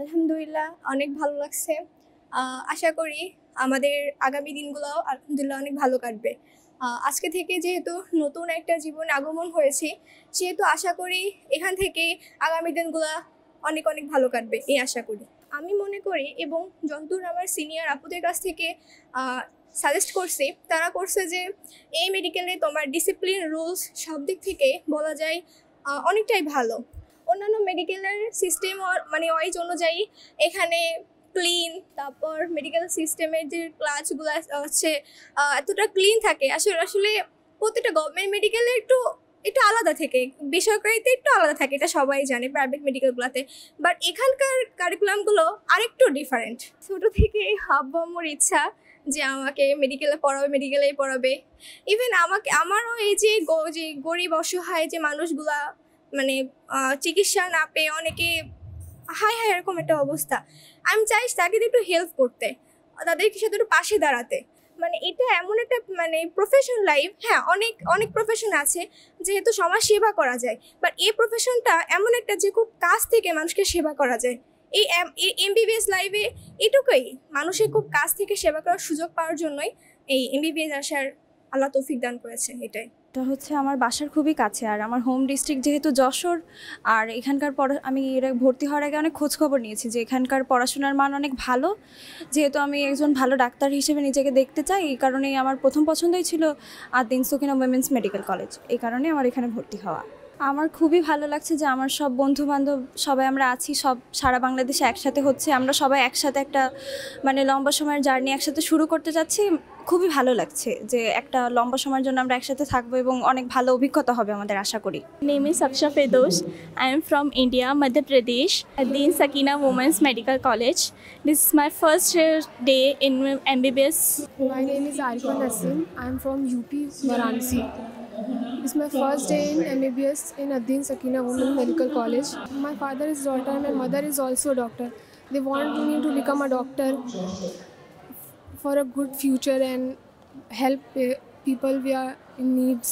আলহামদুলিল্লাহ অনেক ভালো লাগছে। আশা করি আমাদের আগামী দিনগুলোও আলহামদুলিল্লাহ অনেক ভালো কাটবে। আজকে থেকে যেহেতু নতুন একটা জীবনে আগমন হয়েছি, সেহেতু আশা করি এখান থেকে আগামী দিনগুলো অনেক অনেক ভালো কাটবে এই আশা করি। আমি মনে করি এবং যতদূর আমার সিনিয়র আপুদের কাছ থেকে সাজেস্ট করছি, তারা করছে যে এই মেডিকেলে তোমার ডিসিপ্লিন রুলস সব দিক থেকে বলা যায় অনেকটাই ভালো। অন্যান্য মেডিকেলের সিস্টেম মানে ওয়াইজ অনুযায়ী এখানে ক্লিন, তারপর মেডিকেল সিস্টেমের যে ক্লাসগুলো হচ্ছে এতটা ক্লিন থাকে। আসলে আসলে প্রত্যেকটা গভর্নমেন্ট মেডিকেলে একটু একটু আলাদা থেকে, বেসরকারিতে একটু আলাদা থাকে, এটা সবাই জানে প্রাইভেট মেডিকেলগুলোতে। বাট এখানকার কারিকুলামগুলো আরেকটু ডিফারেন্ট। ছোটো থেকে আব্বু আম্মুর ইচ্ছা যে আমাকে মেডিকেলে পড়াবে, মেডিকেলেই পড়াবে। ইভেন আমারও এই যে গরিব অসহায় যে মানুষগুলা মানে চিকিৎসা না পেয়ে অনেকে হাই হাই এরকম একটা অবস্থা, আমি চাই তাকে একটু হেল্প করতে, তাদেরকে সাথে একটু পাশে দাঁড়াতে। মানে এটা এমন একটা মানে প্রফেশন লাইফ, হ্যাঁ অনেক অনেক প্রফেশন আছে যেহেতু সমাজ সেবা করা যায়, বাট এই প্রফেশনটা এমন একটা যে খুব কাছ থেকে মানুষকে সেবা করা যায়। এই এমবিবিএস লাইফে এটুকুই, মানুষের খুব কাছ থেকে সেবা করার সুযোগ পাওয়ার জন্যই এই এমবিবিএস আসার আল্লাহ তৌফিক দান করেছে। এটাই এটা হচ্ছে আমার বাসার খুবই কাছে, আর আমার হোম ডিস্ট্রিক্ট যেহেতু যশোর, আর এখানকার আমি ভর্তি হওয়ার আগে অনেক খোঁজখবর নিয়েছি যে এখানকার পড়াশোনার মান অনেক ভালো। যেহেতু আমি একজন ভালো ডাক্তার হিসেবে নিজেকে দেখতে চাই, এই কারণেই আমার প্রথম পছন্দই ছিল Ad-din Sakina women's medical college. এই কারণে আমার এখানে ভর্তি হওয়া। আমার খুবই ভালো লাগছে যে আমার সব বন্ধুবান্ধব সবাই আমরা আছি, সব সারা বাংলাদেশে একসাথে হচ্ছে, আমরা সবাই একসাথে একটা মানে লম্বা সময়ের জার্নি একসাথে শুরু করতে যাচ্ছি। খুবই ভালো লাগছে যে একটা লম্বা সময়ের জন্য আমরা একসাথে থাকবো এবং অনেক ভালো অভিজ্ঞতা হবে আমাদের, আশা করি। Name is Saksha Firdaus. I am from India, Madhya Pradesh, at the Sakina Women's Medical College. This is my first day in MBBS. My name is Arifa Nasim. I am from UP, Varanasi. It's my first day in MBBS in Addin Sakina Women's Medical College. My father is doctor and my mother is also a doctor. They want me to become a doctor for a good future and help people we are in needs.